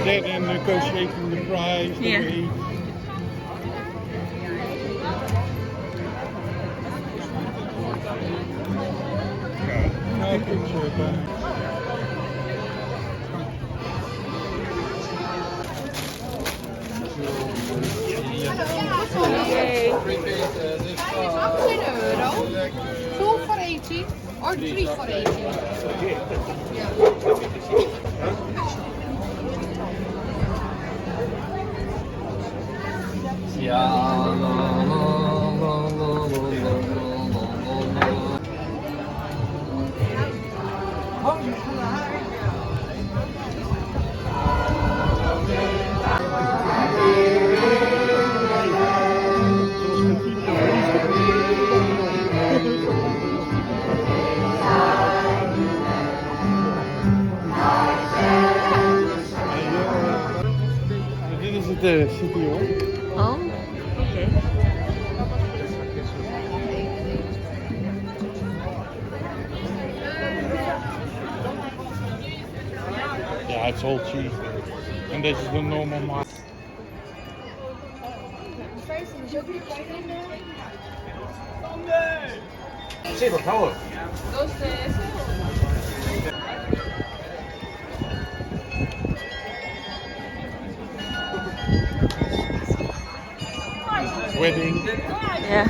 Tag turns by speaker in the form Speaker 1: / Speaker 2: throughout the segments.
Speaker 1: That and negotiating the price.
Speaker 2: Yeah.
Speaker 1: No picture, but...
Speaker 2: Yay.
Speaker 3: €2 voor eentje. Of 3 voor eentje.
Speaker 1: Dit is het city hoor.
Speaker 2: Oh, oké.
Speaker 1: Ja, het is whole cheese. En deze is de normal mark.
Speaker 4: Sí, por favor.
Speaker 1: Wedding.
Speaker 2: Yeah.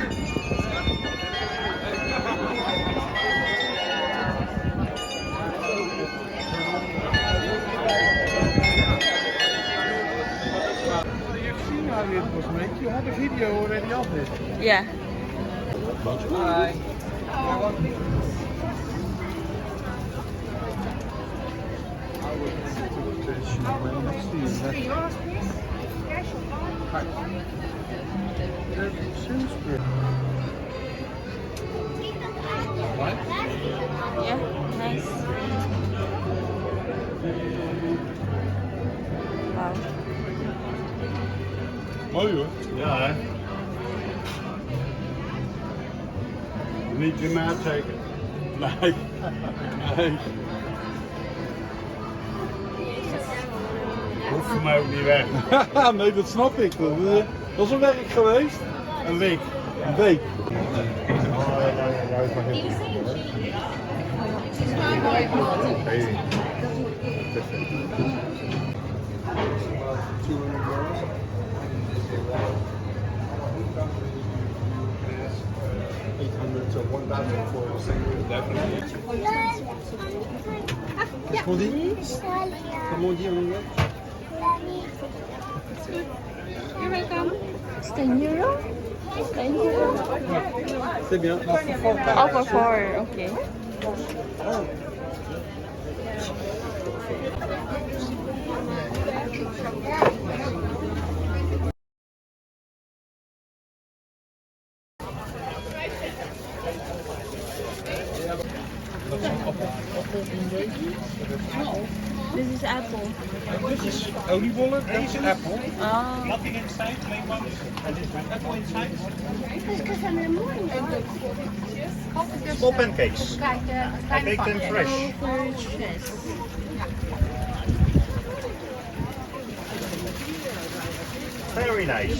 Speaker 1: You've seen how it was made. You had a video already of it.
Speaker 2: Yeah.
Speaker 4: Bye.
Speaker 2: Yeah, nice. Wow.
Speaker 1: Mooi hoor.
Speaker 4: Ja, hè?
Speaker 1: Niet de maat zeker? Nee. Nee.
Speaker 4: Hoeft voor mij ook niet weg.
Speaker 1: Nee, dat snap ik. Dat is een werk geweest.
Speaker 4: Een week.
Speaker 1: Een week.
Speaker 4: Qu'est-ce qu'on dit? Comment on dit en anglais?
Speaker 3: You're welcome.
Speaker 2: It's 10 euro? 10 euro?
Speaker 4: C'est bien.
Speaker 2: Oh, for 4, okay. This is apple.
Speaker 1: Dit is oliebollen, dat is appel.
Speaker 2: Oh.
Speaker 1: Nothing inside, lemons. And this one apple inside.
Speaker 4: Small pancakes. I make them fresh. Very nice.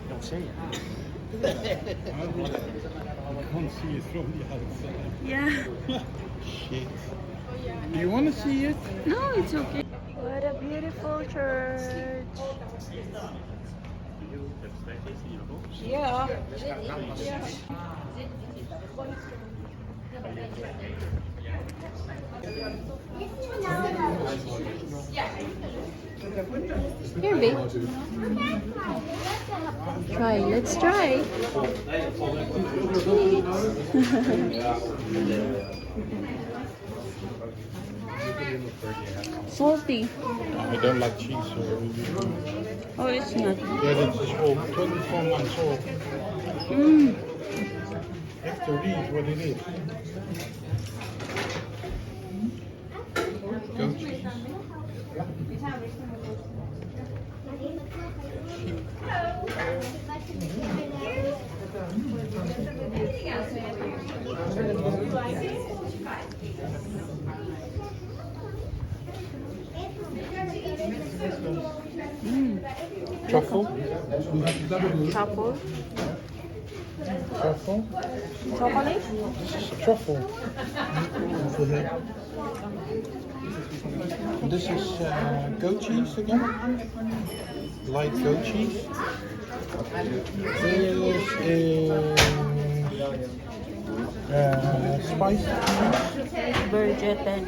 Speaker 1: Don't say it. I can't see it from the outside.
Speaker 2: Yeah.
Speaker 1: Shit. Do you want to see it?
Speaker 2: No, it's okay. What a beautiful church.
Speaker 3: Ja.
Speaker 2: Here, babe. Try. Let's try. Salty.
Speaker 1: I don't like cheese.
Speaker 2: Oh, it's not.
Speaker 1: Yeah, this is old. 24 months old.
Speaker 2: Mm.
Speaker 1: You have to read what it is. Goat cheese. Truffle.
Speaker 2: Truffle.
Speaker 1: Truffle.
Speaker 2: Chocolate?
Speaker 1: This is truffle. This is goat cheese again. Light goat cheese. This is spicy cheese.
Speaker 2: Burgetten.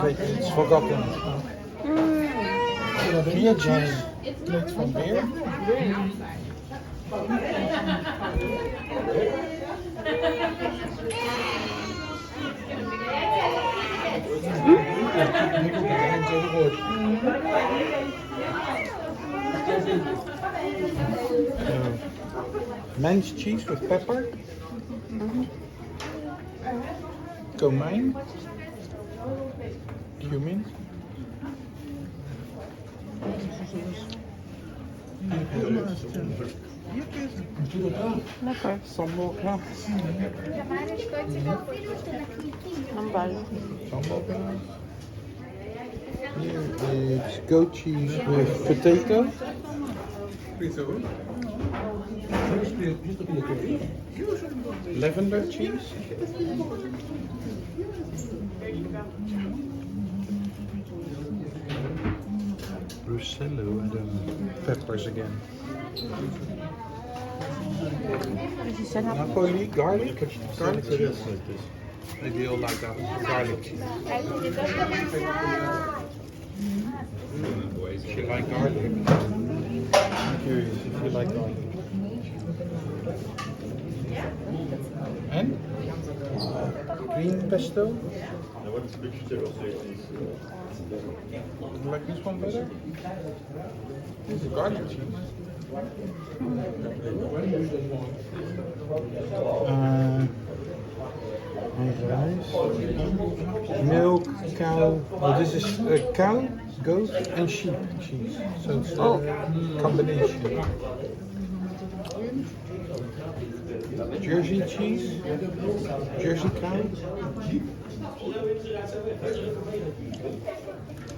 Speaker 1: It's forgotten. Clear cheese. Made from beer. Men's cheese with pepper. Komijn. Cumin.
Speaker 2: Lekker.
Speaker 1: Sambalkaas.
Speaker 2: Nambal.
Speaker 1: Sambalkaas. Here is goat cheese with potato. Lavender cheese. Hellooo, I don't know. Peppers again. Napoli, garlic. Garlic cheese. Maybe you'll like that. Garlic cheese. If you like garlic. I'm curious if you like garlic. And? Green pesto. You like this one better? This is garlic cheese. Rice, milk, cow. Oh, this is cow, goat, and sheep cheese. So it's a combination. Jersey cheese, Jersey cow.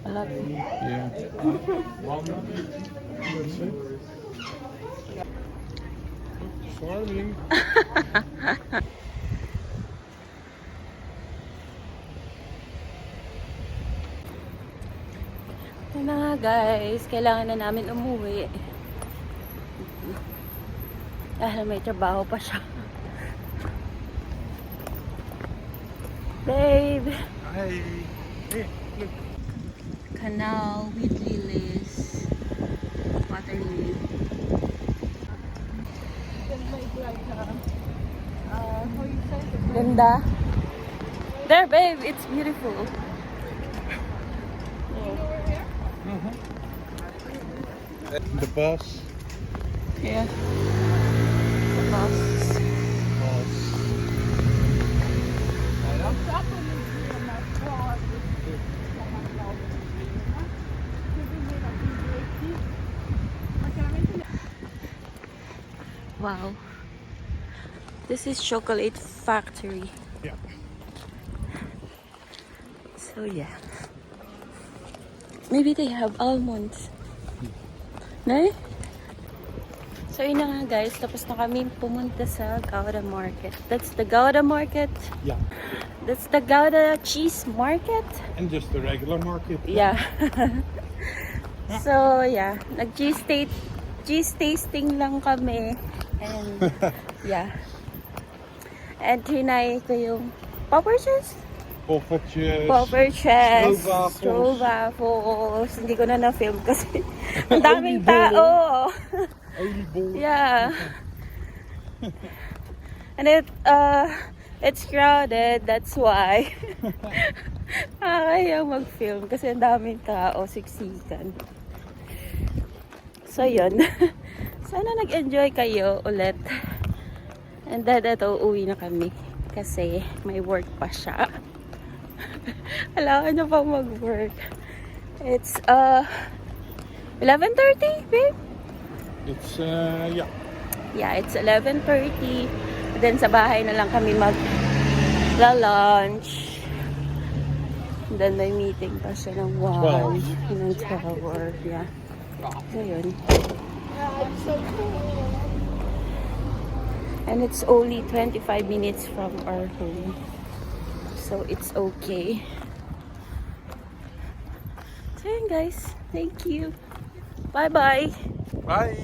Speaker 1: Yeah. That's it. Sorry.
Speaker 2: Ito na nga guys, kailangan na namin umuwi. Dahil may trabaho pa siya. Babe!
Speaker 1: Hi. Hey, look.
Speaker 2: Canal with lilies. Water lily. Ganda. There, babe, it's beautiful.
Speaker 1: The bus.
Speaker 2: Yeah. The bus. Wow. This is chocolate factory.
Speaker 1: Yeah.
Speaker 2: So yeah. Maybe they have almonds. No? So yun na nga guys, tapos na kami pumunta sa Gouda Market. That's the Gouda Market.
Speaker 1: Yeah.
Speaker 2: That's the Gouda Cheese Market.
Speaker 1: And just the regular market.
Speaker 2: Yeah. So yeah, nag-cheese tasting lang kami. And yeah. And trinay ko yung purchase.
Speaker 1: Poffertjes.
Speaker 2: Poffertjes,
Speaker 1: Stroopwafels.
Speaker 2: stroopwafels. Hindi ko na na-film kasi ang daming tao.
Speaker 1: Oliebol.
Speaker 2: Yeah. And it's crowded, that's why. Kaya mag-film kasi ang daming tao, siksikan. So yun. Sana nag-enjoy kayo ulit. And then ito, uwi na kami. Kasi may work pa siya. Kailangan niya pa mag-work. It's 11:30, babe?
Speaker 1: It's, yeah.
Speaker 2: Yeah, it's 11:30. Then sa bahay na lang kami mag-lunch. Then may meeting pa siya ng 1. Ng 12. Yeah. So yun. And it's only 25 minutes from our home. So it's okay. So yun guys. Thank you. Bye-bye.
Speaker 1: Bye.